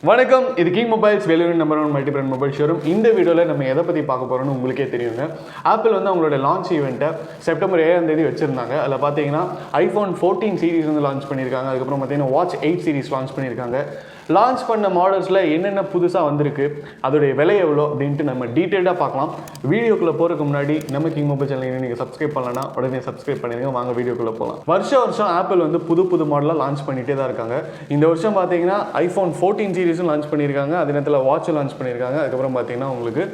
வணக்கம், இது king mobiles Vellore number 1 multi brand mobile showroom. இந்த வீடியோவில் நம்ம எதை பற்றி பார்க்க போகிறோம்னு உங்களுக்கே தெரியுங்க. ஆப்பிள் வந்து அவங்களோட லான்ச் ஈவெண்ட்டை செப்டம்பர் 7ஆம் தேதி வச்சுருந்தாங்க. அதில் பார்த்தீங்கன்னா iPhone 14 சீரிஸ் வந்து லான்ச் பண்ணியிருக்காங்க. அதுக்கப்புறம் பார்த்தீங்கன்னா வாட்ச் 8 சீரிஸ் லான்ச் பண்ணியிருக்காங்க. லான்ச் பண்ண மாடல்ஸில் என்னென்ன புதுசாக வந்திருக்கு, அதோடைய விலை எவ்வளோ அப்படின்ட்டு நம்ம டீட்டெயிலாக பார்க்கலாம். வீடியோக்குள்ளே போகிறதுக்கு முன்னாடி நம்ம கிங் மொபைல் சேனல் நீங்கள் சப்ஸ்கிரைப் பண்ணலன்னா உடனே சப்ஸ்கிரைப் பண்ணிடுங்க. வாங்க வீடியோக்குள்ளே போகலாம். வருஷம் ஆப்பிள் வந்து புது மாடலாக லான்ச் பண்ணிகிட்டே தான் இருக்காங்க. இந்த வருஷம் பார்த்தீங்கன்னா iPhone 14 சீரிஸும் லான்ச் பண்ணியிருக்காங்க. அதே நேரத்தில் வாட்சும் லான்ச் பண்ணியிருக்காங்க. அதுக்கப்புறம் பார்த்தீங்கன்னா உங்களுக்கு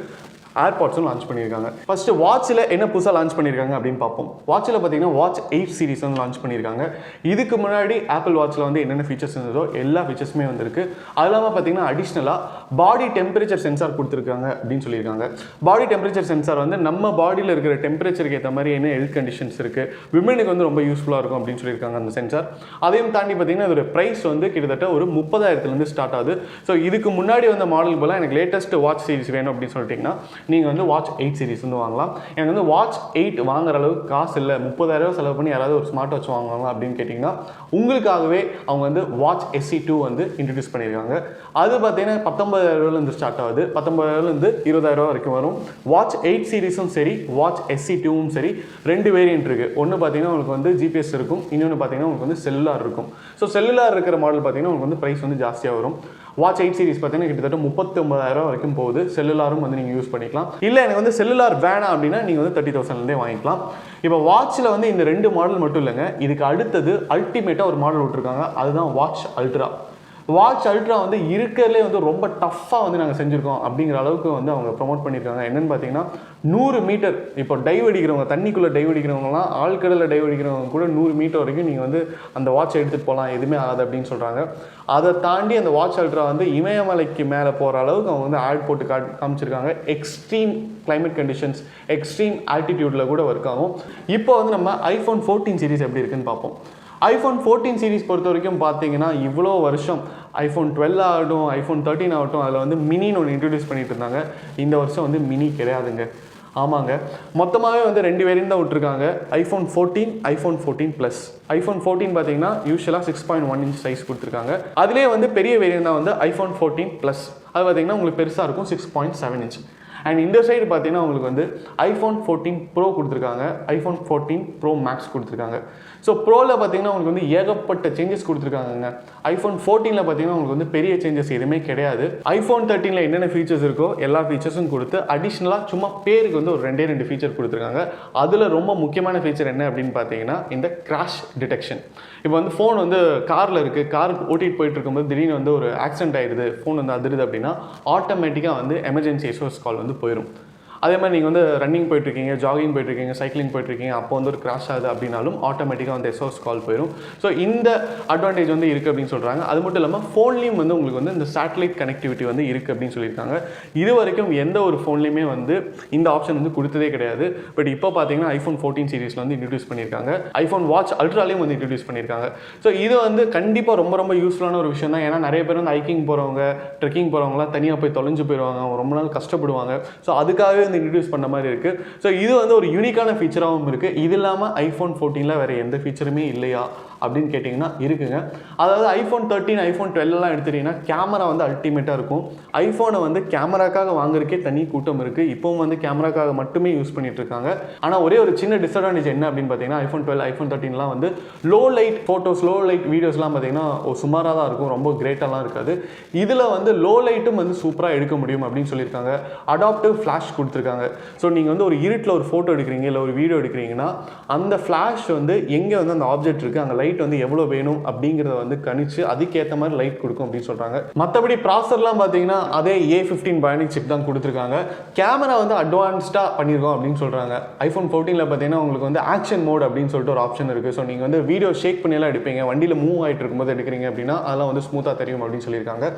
ஏர்பாட்ஸும் லான்ச் பண்ணியிருக்காங்க. ஃபர்ஸ்ட் வாட்சில் என்ன புதுசாக லான்ச் பண்ணியிருக்காங்க அப்படின்னு பார்ப்போம். வாட்சில் பார்த்தீங்கன்னா வாட்ச் 8 சீரிஸ் வந்து லான்ச் பண்ணியிருக்காங்க. இதுக்கு முன்னாடி ஆப்பிள் வாட்சில் வந்து என்னென்ன ஃபீச்சர்ஸ் இருந்ததோ எல்லா ஃபீச்சர்ஸுமே வந்திருக்கு. அது இல்லாமல் பார்த்தீங்கன்னா அடிஷ்னலாக பாடி டெம்பரேச்சர் சென்சார் கொடுத்துருக்காங்க அப்படின்னு சொல்லியிருக்காங்க. பாடி டெம்பரேச்சர் சென்சார் வந்து நம்ம பாடியில் இருக்கிற டெம்பரேச்சருக்கு ஏற்ற மாதிரி என்ன ஹெல்த் கண்டிஷன்ஸ் இருக்குது, விமனுக்கு வந்து ரொம்ப யூஸ்ஃபுல்லாக இருக்கும் அப்படின்னு சொல்லியிருக்காங்க அந்த சென்சார். அதையும் தாண்டி பார்த்தீங்கன்னா அதோட ப்ரைஸ் வந்து கிட்டத்தட்ட ஒரு 30,000 ஸ்டார்ட் ஆகுது. ஸோ இதுக்கு முன்னாடி வந்த மாடல் போல் எனக்கு லேட்டஸ்ட் வாட்ச் சீரிஸ் வேணும் அப்படின்னு சொல்லிட்டிங்கன்னா நீங்கள் வந்து வாட்ச் 8 சீரிஸ் வந்து வாங்கலாம். எனக்கு வந்து வாட்ச் 8 வாங்குற அளவுக்கு காசு இல்லை, 30,000 செலவு பண்ணி யாராவது ஒரு ஸ்மார்ட் வாட்ச் வாங்குவாங்க அப்படின்னு கேட்டிங்கன்னா உங்களுக்காகவே அவங்க வந்து வாட்ச் SE2 வந்து இன்ட்ரடியூஸ் பண்ணியிருக்காங்க. அது பார்த்தீங்கன்னா 19,000 ஸ்டார்ட் ஆகுது. 19,000 20,000 வரைக்கும் வரும். வாட்ச் 8 சீரிஸும் சரி, வாட்ச் SE2வும் சரி, ரெண்டு வேரியன்ட் இருக்குது. ஒன்று பார்த்தீங்கன்னா உங்களுக்கு வந்து GPS இருக்கும், இன்னொன்று பார்த்தீங்கன்னா உங்களுக்கு வந்து செல்லுலார் இருக்கும். ஸோ செல்லுலார் இருக்கிற மாடல் பார்த்தீங்கன்னா உங்களுக்கு வந்து ப்ரைஸ் வந்து ஜாஸ்தியாக வரும். வாட்ச் 8 சீரிஸ் பார்த்தீங்கன்னா கிட்டத்தட்ட 39,000 வரைக்கும் போகுது. செல்லுலாரும் வந்து நீங்கள் யூஸ் பண்ணிக்கலாம். இல்லை எனக்கு வந்து செல்லுலார் வேணாம் அப்படின்னா நீங்கள் வந்து 30,000 வாங்கிக்கலாம். இப்போ வாட்சில் வந்து இந்த ரெண்டு மாடல் மட்டும் இல்லைங்க, இதுக்கு அடுத்தது அல்டிமேட்டாக ஒரு மாடல் விட்டுருக்காங்க. அதுதான் வாட்ச் அல்ட்ரா. வாட்ச் அல்ட்ரா வந்து இருக்கிறதுலே வந்து ரொம்ப டஃப்பாக வந்து நாங்கள் செஞ்சுருக்கோம் அப்படிங்கிற அளவுக்கு வந்து அவங்க ப்ரொமோட் பண்ணியிருக்காங்க. என்னென்னு பார்த்தீங்கன்னா 100 மீட்டர், இப்போ டைவ் அடிக்கிறவங்க, தண்ணிக்குள்ளே டைவ் அடிக்கிறவங்கலாம், ஆழ்கடலில் டைவ் அடிக்கிறவங்க கூட 100 மீட்டர் வரைக்கும் நீங்கள் வந்து அந்த வாட்சை எடுத்துகிட்டு போகலாம், எதுவுமே ஆகாது அப்படின்னு சொல்கிறாங்க. அதை தாண்டி அந்த வாட்ச் அல்ட்ரா வந்து இமயமலைக்கு மேலே போகிற அளவுக்கு அவங்க வந்து ஆட் போட்டு காமிச்சிருக்காங்க. எக்ஸ்ட்ரீம் கிளைமேட் கண்டிஷன்ஸ், எக்ஸ்ட்ரீம் ஆல்டிடியூடில் கூட ஒர்க் ஆகும். இப்போ வந்து நம்ம iPhone 14 சீரிஸ் எப்படி இருக்குன்னு பார்ப்போம். iPhone 14 சீரிஸ் பொறுத்த வரைக்கும் பார்த்தீங்கன்னா இவ்வளோ வருஷம் iPhone 12 ஆகட்டும், iPhone 13 ஆகட்டும், அதில் வந்து மினின்னு ஒன்று இன்ட்ரடியூஸ் பண்ணிட்டு இருந்தாங்க. இந்த வருஷம் வந்து மினி கிடையாதுங்க. ஆமாங்க, மொத்தமாகவே வந்து ரெண்டு வேரியன்ட் தான் விட்டுருக்காங்க. iPhone 14, iPhone 14 Plus. iPhone 14 பார்த்தீங்கன்னா யூஸ்வலாக 6.1 இன்ச் சைஸ் கொடுத்துருக்காங்க. அதிலே வந்து பெரிய வேரியன்ட் தான் வந்து iPhone 14 Plus. அது பார்த்தீங்கன்னா உங்களுக்கு பெருசாக இருக்கும், 6.7 இன்ச். அண்ட் இந்த சைடு பார்த்தீங்கன்னா உங்களுக்கு வந்து iPhone 14 Pro கொடுத்துருக்காங்க, iPhone 14 Pro Max கொடுத்துருக்காங்க. ஸோ ப்ரோவில் பார்த்தீங்கன்னா உங்களுக்கு வந்து ஏகப்பட்ட சேஞ்சஸ் கொடுத்துருக்காங்க. iPhone 14 பார்த்தீங்கன்னா உங்களுக்கு வந்து பெரிய சேஞ்சஸ் எதுவுமே கிடையாது. iPhone 13 என்னென்ன ஃபீச்சர்ஸ் இருக்கோ எல்லா ஃபீச்சர்ஸும் கொடுத்து அடிஷ்னலாக சும்மா பேருக்கு வந்து ஒரு ரெண்டு ஃபீச்சர் கொடுத்துருக்காங்க. அதில் ரொம்ப முக்கியமான ஃபீச்சர் என்ன அப்படின்னு பார்த்தீங்கன்னா இந்த கிராஷ் டிடெக்ஷன். இப்போ வந்து ஃபோன் வந்து காரில் இருக்குது, கார் ஓட்டிகிட்டு போயிட்டு இருக்கும்போது திடீர்னு வந்து ஒரு ஆக்சிடென்ட் ஆயிடுது, ஃபோன் வந்து அதிருது அப்படின்னா ஆட்டோமேட்டிக்காக வந்து எமர்ஜென்சி SOS கால் வந்து போயிடும். அதே மாதிரி நீங்கள் வந்து ரன்னிங் போயிட்டுருக்கீங்க, ஜாகிங் போயிட்டுருக்கீங்க, சைக்கிளிங் போயிட்டுருக்கீங்க, அப்போ வந்து ஒரு கிராஷ் ஆகுது அப்படின்னாலும் ஆட்டோமேட்டிக்காக வந்து SOS கால் போயிடும். ஸோ இந்த அட்வான்டேஜ் வந்து இருக்குது அப்படின்னு சொல்கிறாங்க. அது மட்டும் இல்லாமல் ஃபோன்லேயும் வந்து உங்களுக்கு வந்து இந்த சேட்டலைட் கனெக்டிவிட்டி வந்து இருக்குது அப்படின்னு சொல்லியிருக்காங்க. இது வரைக்கும் எந்த ஒரு ஃபோன்லேயுமே வந்து இந்த ஆப்ஷன் வந்து கொடுத்ததே கிடையாது. பட் இப்போ பார்த்தீங்கன்னா iPhone 14 சீரிஸில் வந்து இன்ட்ரடியூஸ் பண்ணியிருக்காங்க. iPhone வாட்ச் அல்ட்ராலையும் வந்து இன்ட்ரடியூஸ் பண்ணியிருக்காங்க. ஸோ இது வந்து கண்டிப்பாக ரொம்ப யூஸ்ஃபுல்லான ஒரு விஷயம் தான். ஏன்னா நிறைய பேர் வந்து ஹைக்கிங் போகிறவங்க, ட்ரெக்கிங் போகிறவங்களாம் தனியாக போய் தொலைஞ்சு போயிடுவாங்க, அவங்க ரொம்ப நாள் கஷ்டப்படுவாங்க. ஸோ அதுக்காகவே இன்ட்ரடியூஸ் பண்ண மாதிரி இருக்குது. ஸோ இது வந்து ஒரு யூனிக்கான ஃபீச்சராகவும் இருக்குது. இது இல்லாமல் iPhone 14 வேறு எந்த ஃபீச்சருமே இல்லையா அப்படின்னு கேட்டிங்கன்னா இருக்குங்க. அதாவது iPhone 13, iPhone 12 எடுத்துட்டிங்கன்னா கேமரா வந்து அல்டிமேட்டாக இருக்கும். ஐஃபோனை வந்து கேமராக்காக வாங்குறதுக்கே தனி கூட்டம் இருக்குது. இப்போவும் வந்து கேமராக்காக மட்டுமே யூஸ் பண்ணிட்டு இருக்காங்க. ஆனால் ஒரே ஒரு சின்ன டிஸ்அட்வான்டேஜ் என்ன அப்படின்னு பார்த்தீங்கன்னா iPhone 12, iPhone 13 வந்து low light photos, low light வீடியோஸ்லாம் பார்த்தீங்கன்னா சுமாராக தான் இருக்கும், ரொம்ப கிரேட்டாலாம் இருக்காது. இதில் வந்து லோ லைட்டும் வந்து சூப்பராக எடுக்க முடியும் அப்படின்னு சொல்லியிருக்காங்க. அடாப்டிவ் ஃப்ளாஷ் கொடுத்துருக்காங்க. ஸோ நீங்கள் வந்து ஒரு இருட்டில் ஒரு ஃபோட்டோ எடுக்கிறீங்க, இல்லை ஒரு வீடியோ எடுக்கிறீங்கன்னா அந்த ஃப்ளாஷ் வந்து எங்கே வந்து அந்த ஆப்ஜெக்ட் இருக்குது, அங்கே லைட் வந்து எவ்வளோ வேணும் அப்படிங்கிறத வந்து கணிச்சு அதுக்கேற்ற மாதிரி லைட் கொடுக்கும் அப்படின்னு சொல்கிறாங்க. மற்றபடி ப்ராசர்லாம் பார்த்தீங்கன்னா அதே A15 பயோனிக் சிப் தான் கொடுத்துருக்காங்க. கேமரா வந்து அட்வான்ஸ்டாக பண்ணியிருக்கோம் அப்படின்னு சொல்கிறாங்க. iPhone 14 பார்த்தீங்கன்னா உங்களுக்கு வந்து ஆக்ஷன் மோட் அப்படின்னு சொல்லிட்டு ஒரு ஆப்ஷன் இருக்குது. ஸோ நீங்கள் வந்து வீடியோ ஷேக் பண்ணியெல்லாம் எடுப்பீங்க, வண்டியில் மூவ் ஆகிட்டு இருக்கும்போது எடுக்கிறீங்க அப்படின்னா அதெல்லாம் வந்து ஸ்மூத்தாக தெரியும் அப்படின்னு சொல்லியிருக்காங்க.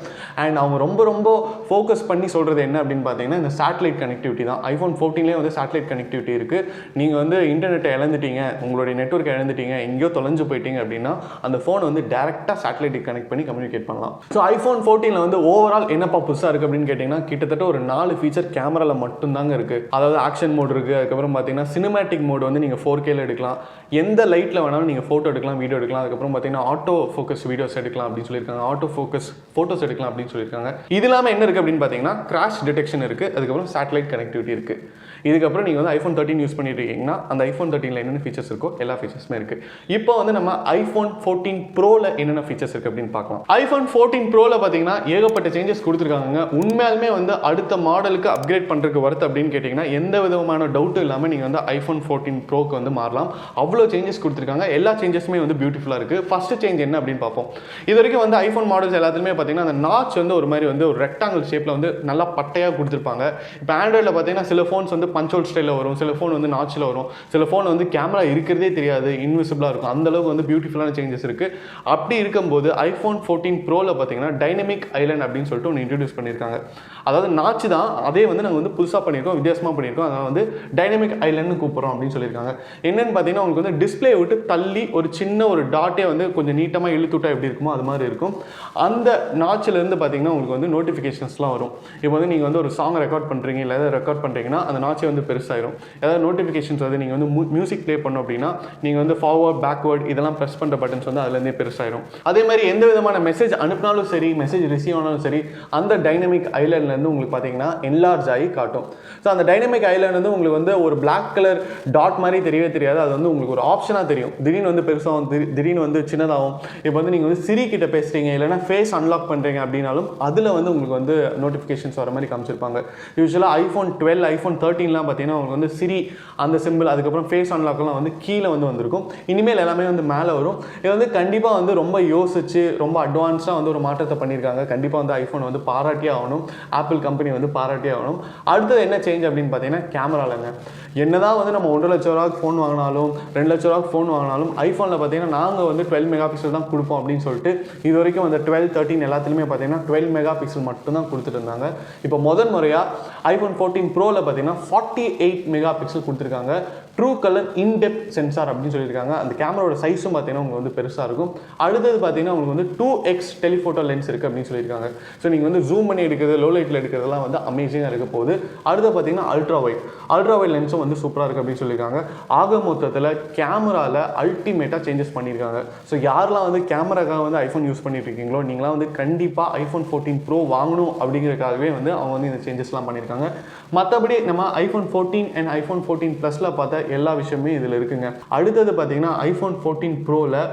அண்ட் அவங்க ரொம்ப ஃபோக்கஸ் பண்ணி சொல்கிறது என்ன அப்படின்னு பார்த்தீங்கன்னா இந்த சேட்டலைட் கனெக்டிவிட்டி தான். iPhone 14 வந்து சேட்டலைட் கனெக்டிவிட்டி இருக்குது. நீங்கள் வந்து இன்டர்நெட்டை இழந்துட்டீங்க, உங்களுடைய நெட்வொர்க் இழந்துட்டீங்க, எங்கேயோ தொலைஞ்சு போயிட்டீங்க அப்படின்னா அந்த ஃபோனை வந்து டேரெக்டாக சேட்டலைட்டுக்கு கனெக்ட் பண்ணி கம்யூனிகேட் பண்ணலாம். ஸோ iPhone 14ல் வந்து ஓவரால் என்னப்பா புதுசாக இருக்குது அப்படின்னு கேட்டிங்கன்னா கிட்டத்தட்ட ஒரு 4 ஃபீச்சர் கேமராவில் மட்டும்தாங்க இருக்குது. அதாவது ஆக்ஷன் மோட் இருக்குது, அதுக்கப்புறம் பார்த்தீங்கன்னா சினிமேட்டிக் மோட் வந்து நீங்கள் 4Kல எடுக்கலாம், எந்த லைட்டில் வேணாலும் நீங்கள் ஃபோட்டோ எடுக்கலாம், வீடியோ எடுக்கலாம், அதுக்கப்புறம் பார்த்தீங்கன்னா ஆட்டோ ஃபோக்கஸ் வீடியோஸ் எடுக்கலாம் அப்படின்னு சொல்லியிருக்காங்க, ஆட்டோ ஃபோக்கஸ் ஃபோட்டோஸ் எடுக்கலாம் அப்படின்னு சொல்லியிருக்காங்க. இது இல்லாமல் என்ன இருக்குது அப்படின்னு பார்த்தீங்கன்னா கிராஷ் டிடெக்ஷன் இருக்குது, அதுக்கப்புறம் சேட்டலைட் கனெக்டிவிட்டி இருக்குது. இதுக்கப்புறம் நீங்கள் வந்து iPhone 13 யூஸ் பண்ணிட்டு இருக்கீங்கன்னா அந்த iPhone 13ல் என்னென்ன ஃபீச்சர்ஸ் இருக்கோ எல்லா ஃபீச்சர்ஸுமே இருக்குது. இப்போ வந்து நம்ம iPhone 14 Proல என்னென்ன ஃபீச்சர்ஸ் இருக்குது அப்படின்னு பார்க்கலாம். iPhone 14 Proல பார்த்தீங்கன்னா ஏகப்பட்ட சேஞ்சஸ் கொடுத்துருக்காங்க. உண்மையாலுமே வந்து அடுத்த மாடலுக்கு அப்கிரேட் பண்ணுறதுக்கு வருது அப்படின்னு கேட்டிங்கன்னா எந்த விதமான டவுட்டும் இல்லாமல் நீங்கள் வந்து iPhone 14 Proக்கு வந்து மாறலாம். அவ்வளோ சேஞ்சஸ் கொடுத்துருக்காங்க. எல்லா சேஞ்சஸுமே வந்து பியூட்டிஃபுல்லாக இருக்குது. ஃபஸ்ட்டு சேஞ்ச் என்ன அப்படின்னு பார்ப்போம். இது வரைக்கும் வந்து iPhone மாடல்ஸ் எல்லாத்துலேயுமே பார்த்தீங்கன்னா அந்த நாச் வந்து ஒரு மாதிரி வந்து ஒரு ரெக்டாங்கிள் ஷேப்பில் வந்து நல்லா பட்டையாக கொடுத்துருப்பாங்க. இப்போ ஆண்ட்ராய்டில் பார்த்தீங்கன்னா சில ஃபோன்ஸ் வந்து பஞ்சோல் ஸ்டைலில் வரும், சில ஃபோன் வந்து நாச்சில் வரும், சில ஃபோன் வந்து கேமரா இருக்கிறதே தெரியாது, இன்விசிபிளாக இருக்கும். அந்தளவுக்கு வந்து பியூட்டிஃபுல்லான சேஞ்சஸ் இருக்குது. அப்படி இருக்கும்போது iPhone 14 Proல பார்த்தீங்கன்னா டைனமிக் ஐலண்ட் அப்படின்னு சொல்லிட்டு ஒன்று இன்ட்ரடியூஸ் பண்ணியிருக்காங்க. அதாவது நாச்சு தான், அதே வந்து நாங்கள் வந்து புதுசாக பண்ணியிருக்கோம், வித்தியாசமாக பண்ணியிருக்கோம். அதனால் வந்து டைனமிக் ஐலண்ட்னு கூப்பிட்றோம் அப்படின்னு சொல்லியிருக்காங்க. என்னென்னு பார்த்தீங்கன்னா உங்களுக்கு வந்து டிஸ்பிளே விட்டு தள்ளி ஒரு சின்ன ஒரு டாட்டே வந்து கொஞ்சம் நீட்டமாக இழுத்துட்டா எப்படி இருக்குமோ அது மாதிரி இருக்கும். அந்த நாச்சிலேருந்து பார்த்தீங்கன்னா உங்களுக்கு வந்து நோட்டிஃபிகேஷன்ஸ்லாம் வரும். இப்போ வந்து நீங்கள் வந்து ஒரு சாங் ரெக்கார்ட் பண்ணுறீங்க இல்லை ஏதாவது ரெக்கார்ட் பண்ணுறீங்கன்னா அந்த நாச்சே வந்து பெருசாயிரும். ஏதாவது நோட்டிஃபிகேஷன்ஸ் வந்து நீங்கள் வந்து மியூசிக் ப்ளே பண்ணோம் அப்படின்னா நீங்கள் வந்து ஃபார்வர்ட் பேக்வர்ட் இதெல்லாம் ப்ரெஸ் பண்ணுற பட்டன்ஸ் வந்து அதுலேருந்தே பெருசாயிரும். அதே மாதிரி எந்த விதமான மெசேஜ் அனுப்பினாலும் சரி, மெசேஜ் ரிசீவ் ஆனாலும் சரி, அந்த டைனமிக் ஐலண்ட்லேருந்து உங்களுக்கு பார்த்தீங்கன்னா என்லார்ஜ் ஆகி காட்டும். ஸோ அந்த டைனமிக் ஐலண்ட் வந்து உங்களுக்கு வந்து ஒரு பிளாக் கலர் டாட் மாதிரி தெரியவே தெரியாது. அது வந்து உங்களுக்கு ஒரு ஆப்ஷனாக தெரியும். திடீர்னு வந்து பெருசாகும், திடீர்னு வந்து சின்னதாகும். இப்போ வந்து நீங்கள் வந்து சிரி கிட்ட பேசுகிறீங்க இல்லைனா ஃபேஸ் அன்லாக் பண்ணுறீங்க அப்படின்னாலும் அதில் வந்து உங்களுக்கு வந்து நோட்டிஃபிகேஷன்ஸ் வர மாதிரி காமிச்சிருப்பாங்க. யூஸ்வலாக iPhone 12, iPhone 13லாம் பார்த்தீங்கன்னா உங்களுக்கு வந்து சிரி அந்த சிம்பிள், அதுக்கப்புறம் ஃபேஸ் அன்லாக்லாம் வந்து கீழே வந்து வந்திருக்கும். இனிமேல் எல்லாமே வந்து மேலே வரும். இது வந்து கண்டிப்பாக வந்து ரொம்ப யோசிச்சு ரொம்ப அட்வான்ஸ்டாக வந்து ஒரு மாற்றத்தை பண்ணியிருக்காங்க. கண்டிப்பாக வந்து iPhone வந்து பாராட்டியே ஆகணும், ஆப்பிள் கம்பெனி வந்து பாராட்டியே ஆகணும். அடுத்தது என்ன சேஞ்ச் அப்படின்னு பார்த்தீங்கன்னா கேமராலங்க. என்னதான் வந்து நம்ம 1.5 லட்ச ரூபாய்க்கு ஃபோன் வாங்கினாலும் 2 லட்ச ரூபாய்க்கு ஃபோன் வாங்கினாலும் ஐஃபோனில் பார்த்தீங்கன்னா நாங்கள் வந்து 12 மெகா பிக்சல் தான் கொடுப்போம் அப்படின்னு சொல்லிட்டு இது வரைக்கும் அந்த 12, 13 எல்லாத்துலேயுமே பார்த்தீங்கன்னா 12 மெகா பிக்சல் மட்டும் தான் கொடுத்துட்டு இருந்தாங்க. இப்போ முதல் முறையாக iPhone 14 Proல பார்த்தீங்கன்னா 48 மெகா பிக்சல் கொடுத்துருக்காங்க. ட்ரூ கலர் இன்டெப்த் சென்சார் அப்படின்னு சொல்லியிருக்காங்க. அந்த கேமராவோட சைஸும் பார்த்தீங்கன்னா உங்களுக்கு வந்து பெருசாக இருக்கும். அடுத்தது பார்த்தீங்கன்னா உங்களுக்கு வந்து 2x டெலிஃபோட்டோ லென்ஸ் இருக்குது அப்படின்னு சொல்லியிருக்காங்க. ஸோ நீங்கள் வந்து ஜூம் பண்ணி எடுக்கிறது, லோ லைட்டில் எடுக்கிறதுலாம் வந்து அமேசிங்காக இருக்க போகுது. அடுத்து பார்த்தீங்கன்னா அல்ட்ரா வைட் லென்ஸும் வந்து சூப்பராக இருக்குது அப்படின்னு சொல்லியிருக்காங்க. ஆக மொத்தத்தில் கேமராவில் அல்டிமேட்டாக சேஞ்சஸ் பண்ணியிருக்காங்க. ஸோ யாரெல்லாம் வந்து கேமராக்காக வந்து ஐஃபோன் யூஸ் பண்ணிட்டு இருக்கீங்களோ நீங்களாம் வந்து கண்டிப்பாக iPhone 14 Pro வாங்கணும் அப்படிங்கிறதுக்காகவே வந்து அவங்க வந்து இந்த சேஞ்சஸ்லாம் பண்ணியிருக்காங்க. மற்றபடி நம்ம iPhone 14 and iPhone 14 Plusல பார்த்தா எல்லா விஷயமே இதில் இருக்குங்க. அடுத்தது பார்த்தீங்கன்னா iPhone 14 Proல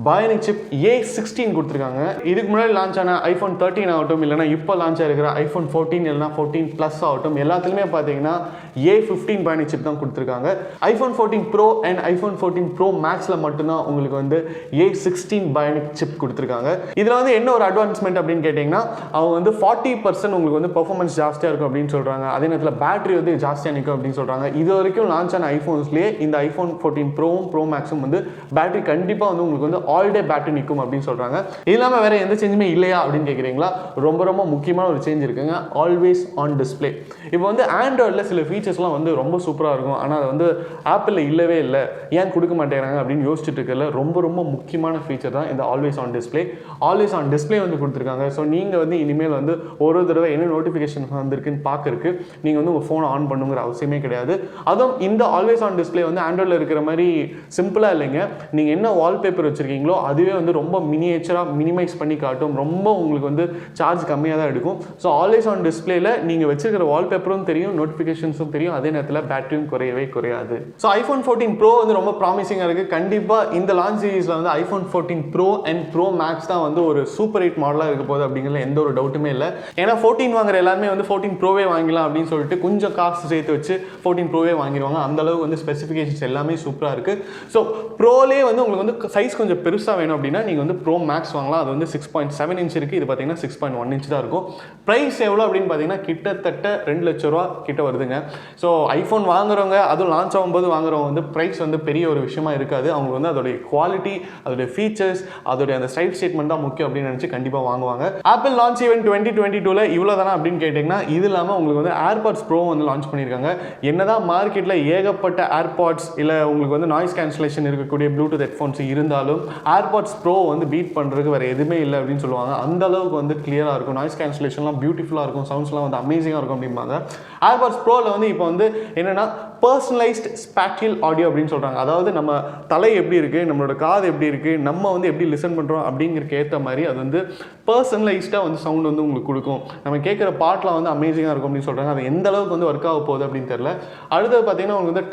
பயோனிக் சிப் A16 கொடுத்துருக்காங்க. இதுக்கு முன்னாடி லான்ச் ஆன iPhone 13 ஆகட்டும், இல்லைனா இப்போ லான்ச் ஆகிருக்கிற iPhone 14 இல்லைனா 14 Plus ஆகட்டும், எல்லாத்துலேயுமே பார்த்தீங்கன்னா A15 பயோனிக் சிப் தான் கொடுத்துருக்காங்க. iPhone 14 Pro and iPhone 14 Pro Maxல மட்டும்தான் உங்களுக்கு வந்து A16 பயோனிக் சிப் கொடுத்துருக்காங்க. இதில் வந்து என்ன ஒரு அட்வான்ஸ்மெண்ட் அப்படின்னு கேட்டிங்கன்னா அவங்க வந்து 40% உங்களுக்கு வந்து பெர்ஃபார்மன்ஸ் ஜாஸ்தியாக இருக்கும் அப்படின்னு சொல்கிறாங்க. அதே நேரத்தில் பேட்டரி வந்து ஜாஸ்தியாக நிற்கும் அப்படின்னு சொல்கிறாங்க. இது வரைக்கும் லான்ச் ஆன ஐஃபோன்ஸ்லேயே இந்த iPhone 14 Proவும் Pro Maxும் வந்து பேட்டரி கண்டிப்பாக வந்து உங்களுக்கு வந்து ஆல் டே பேட்டரி நிற்கும் அப்படின்னு சொல்கிறாங்க. இது இல்லாமல் வேறு எந்த சேஞ்சுமே இல்லையா அப்படின்னு கேட்குறீங்களா? ரொம்ப ரொம்ப முக்கியமான ஒரு சேஞ்ச் இருக்குங்க, ஆல்வேஸ் ஆன் டிஸ்பிளே. இப்போ வந்து ஆண்ட்ராய்டில் சில ஃபீச்சர்ஸ்லாம் வந்து ரொம்ப சூப்பராக இருக்கும், ஆனால் அது வந்து ஆப்பிளில் இல்லவே இல்லை, ஏன் கொடுக்க மாட்டேங்கிறாங்க அப்படின்னு யோசிச்சுட்டு இருக்கல ரொம்ப ரொம்ப முக்கியமான ஃபீச்சர் தான் இந்த always on display. Always on display வந்து கொடுத்துருக்காங்க. ஸோ நீங்கள் வந்து இனிமேல் வந்து ஒரு தடவை என்ன நோட்டிஃபிகேஷன் வந்திருக்குன்னு பார்க்கறதுக்கு நீங்கள் வந்து உங்கள் ஃபோனை ஆன் பண்ணுங்கிற அவசியமே கிடையாது. அதுவும் இந்த ஆல்வேஸ் ஆன் டிஸ்பிளே வந்து ஆண்ட்ராய்டில் இருக்கிற மாதிரி சிம்பிளாக இல்லைங்க. நீங்கள் என்ன வால்பேப்பர் வச்சுருக்கீங்களோ அதுவே வந்து ரொம்ப மினியேச்சராக மினிமைஸ் பண்ணி காட்டும். ரொம்ப உங்களுக்கு வந்து சார்ஜ் கம்மியாக தான் எடுக்கும். ஸோ ஆல்வேஸ் ஆன் டிஸ்பிளேல நீங்கள் வச்சிருக்கிற வால்பேப்பரும் தெரியும், நோட்டிஃபிகேஷன்ஸும் தெரியும், அதே நேரத்தில் பேட்டரியும் குறையவே குறையாது. ஸோ iPhone 14 Pro வந்து ரொம்ப ப்ராமிசிங்காக இருக்குது. கண்டிப்பாக இந்த லான்ச் சீரீஸில் வந்து iPhone 14 Pro and Pro Max தான் வந்து ஒரு சூப்பர் ஹிட் மாடலாக இருக்க போகுது அப்படிங்கிறதுல எந்த ஒரு டவுட்டுமே இல்லை. ஏன்னா 14 வாங்குற எல்லாருமே வந்து 14 Proவே வாங்கலாம் அப்படின்னு சொல்லிட்டு கொஞ்சம் காசு சேர்த்து வச்சு 14 Proவே வாங்கிடுவாங்க. அந்த அளவுக்கு வந்து ஸ்பெசிஃபிகேஷன்ஸ் எல்லாமே சூப்பராக இருக்குது. ஸோ ப்ரோலே வந்து உங்களுக்கு வந்து சைஸ் கொஞ்சம் பெருசாக வேணும் அப்படின்னா நீங்கள் வந்து Pro Max வாங்கலாம். அது வந்து 6.7 இன்ச் இருக்குது. இது பார்த்தீங்கன்னா 6.1 இன்ச் தான் இருக்கும். ப்ரைஸ் எவ்வளோ அப்படின்னு பார்த்தீங்கன்னா கிட்டத்தட்ட 2 லட்ச ரூபா கிட்ட வருதுங்க. ஸோ ஐஃபோன் வாங்குறவங்க, அதுவும் லான்ச் ஆகும்போது வாங்குறவங்க வந்து ப்ரைஸ் வந்து பெரிய ஒரு விஷயமா இருக்காது. அவங்க வந்து அதோடைய குவாலிட்டி, அதோடைய ஃபீச்சர்ஸ், அதோடைய அந்த ஸ்டைல் ஸ்டேட்மெண்ட் தான் முக்கியம் அப்படின்னு நினச்சி கண்டிப்பாக வாங்குவாங்க. ஆப்பிள் லான்ச் ஈவென்ட் 2022ல் இவ்வளோ தானே அப்படின்னு கேட்டிங்கன்னா இது இல்லாமல் உங்களுக்கு வந்து ஏர்பாட்ஸ் ப்ரோ வந்து லான்ச் பண்ணியிருக்காங்க. என்னதான் மார்க்கெட்டில் ஏகப்பட்ட ஏர்பாட்ஸ் இல்லை உங்களுக்கு வந்து நாய்ஸ் கேன்சலேஷன் இருக்கக்கூடிய ப்ளூடூத் ஹெட்ஃபோன்ஸ் இருந்தாலும் ஏர்பாட்ஸ் ப்ரோ வந்து பீட் பண்ணுறதுக்கு வேறு எதுவுமே இல்லை அப்படின்னு சொல்லுவாங்க. அந்த அளவுக்கு வந்து கிளியராக இருக்கும், நாய்ஸ் கேன்சலேஷன்லாம் பியூட்டிஃபுல்லாக இருக்கும், சவுண்ட்ஸ்லாம் வந்து அமேசிங்காக இருக்கும் அப்படிம்பாங்க. ஏர்பாட்ஸ் ப்ரோவில் வந்து இப்போ வந்து என்னென்னா பர்சனலைஸ்ட் ஸ்பேட்டியல் ஆடியோ அப்படின்னு சொல்கிறாங்க. அதாவது நம்ம தலை எப்படி இருக்குது, நம்மளோட காது எப்படி இருக்குது, நம்ம வந்து எப்படி லிசன் பண்ணுறோம் அப்படிங்கிறதுக்கு ஏற்ற மாதிரி அது வந்து பர்சனலைஸ்டாக வந்து சவுண்ட் வந்து உங்களுக்கு கொடுக்கும். நம்ம கேட்குற பாட்டெலாம் வந்து அமேசிங்காக இருக்கும் அப்படின்னு சொல்கிறாங்க. அது எந்த அளவுக்கு வந்து ஒர்க் ஆக போகுது அப்படின்னு தெரியல. அடுத்தது பார்த்தீங்கன்னா உங்களுக்கு வந்து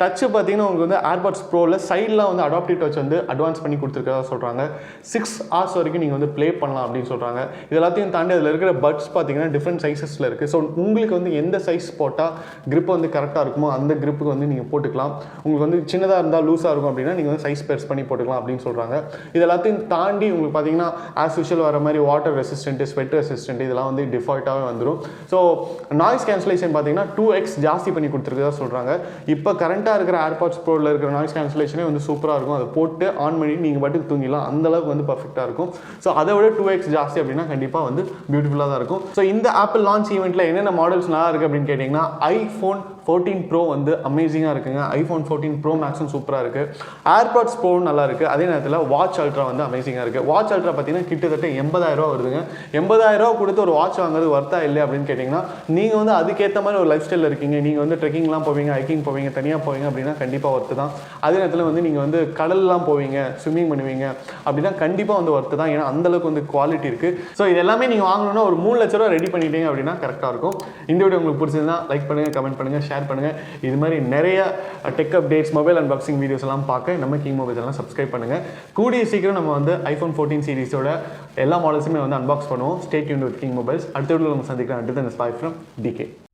டச்சு பார்த்தீங்கன்னா உங்களுக்கு வந்து ஏர்பாட்ஸ் ப்ரோவில் சைட்லாம் வந்து அடாப்டிவ் டச் வந்து அட்வான்ஸ் பண்ணி கொடுத்துருக்கதா சொல்கிறாங்க. 6 hours வரைக்கும் நீங்கள் வந்து ப்ளே பண்ணலாம் அப்படின்னு சொல்கிறாங்க. இது எல்லாத்தையும் தாண்டி அதில் இருக்கிற பட்ஸ் பார்த்தீங்கன்னா டிஃப்ரெண்ட் சைஸஸில் இருக்குது. ஸோ உங்களுக்கு வந்து எந்த சைஸ் போட்டால் கிரிப் வந்து கரெக்டாக இருக்குமோ அந்த கிரிப்புக்கு வந்து நீங்கள் போட்டுக்கலாம். உங்களுக்கு வந்து சின்னதாக இருந்தால் லூஸாக இருக்கும் அப்படின்னா நீங்கள் வந்து சைஸ் பெருஸ் பண்ணி போட்டுக்கலாம் அப்படின்னு சொல்கிறாங்க. இது எல்லாத்தையும் தாண்டி உங்களுக்கு பார்த்தீங்கன்னா ஆஸ் யூஷுவல் வர மாதிரி வாட்டர் ரெசிஸ்டன்ட், ஸ்வெட் ரெசிஸ்டன்ட் இதெல்லாம் வந்து டிஃபால்ட்டாகவே வந்துடும். ஸோ நாய்ஸ் கேன்சலேஷன் பார்த்தீங்கன்னா 2x ஜாஸ்தி பண்ணி கொடுத்துருக்கதா சொல்கிறாங்க. இப்போ கரண்ட்டாக இருக்கிற ஏர்பாட்ஸ் ப்ரோவில் இருக்கிற நாய்ஸ் கேன்சலேஷனே வந்து சூப்பராக இருக்கும். அதை போட்டு ஆன் பண்ணி நீங்கள் பாட்டுக்கு தூங்கிடலாம், அந்த அளவுக்கு வந்து பர்ஃபெக்டாக இருக்கும். ஸோ அதை விட 2x ஜாஸ்தி அப்படின்னா கண்டிப்பாக வந்து பியூட்டிஃபுல்லாக தான் இருக்கும். ஸோ இந்த ஆப்பிள் லான்ச் ஈவெண்ட்டில் என்னென்ன மாடல்ஸ் நல்லா இருக்குது அப்படின்னு கேட்டிங்கன்னா iPhone 14 Pro வந்து அமேசிங்காக இருக்குங்க. iPhone 14 Pro Maxும் சூப்பராக இருக்குது. ஏர்பாட்ஸ் ப்ரோவும் நல்லா இருக்குது. அதே நேரத்தில் வாட்ச் அல்ட்ரா வந்து அமேசிங்காக இருக்குது. வாட்ச் அல்ட்ரா பார்த்தீங்கன்னா கிட்டத்தட்ட 80,000 வருதுங்க. 80,000 கொடுத்து ஒரு வாட்ச் வாங்குறது வர்த்தா இல்லை அப்படின்னு கேட்டிங்கன்னா நீங்கள் வந்து அதுக்கேற்ற மாதிரி ஒரு லைஃப் ஸ்டைலில் இருக்கீங்க, நீங்கள் வந்து ட்ரெக்கிங்லாம் போவீங்க, ஹைக்கிங் போவீங்க, தனியாக போவீங்க அப்படின்னா கண்டிப்பாக ஒர்த்து தான். அதே நேரத்தில் வந்து நீங்கள் வந்து கடல்லாம் போவீங்க, ஸ்விம்மிங் பண்ணுவீங்க அப்படின்னா கண்டிப்பாக வந்து ஒர்த்து தான். ஏன்னா அந்தளவுக்கு வந்து குவாலிட்டி இருக்குது. ஸோ இது எல்லாமே நீங்கள் வாங்கணும்னா ஒரு 3 லட்ச ரூபா ரெடி பண்ணிட்டீங்க அப்படின்னா கரெக்டாக இருக்கும். இந்த வீடியோ உங்களுக்கு பிடிச்சிருந்தா லைக் பண்ணுங்கள், கமெண்ட் பண்ணுங்கள், ஷேர் பண்ணுங்கள். இது மாதிரி நிறைய tech updates, mobile unboxing videos எல்லாம் பார்க்க நம்ம கிங் மொபைல்ஸ் எல்லாம் சப்ஸ்கிரைப் பண்ணுங்கள். கூடிய சீக்கிரம் நம்ம வந்து iPhone 14 சீரிஸோட எல்லா மாடல்ஸுமே வந்து அன்பாக்ஸ் பண்ணுவோம். Stay tuned with king mobiles. அடுத்த வீடியோவில் நம்ம சந்திக்கலாம். Until then, bye from DK.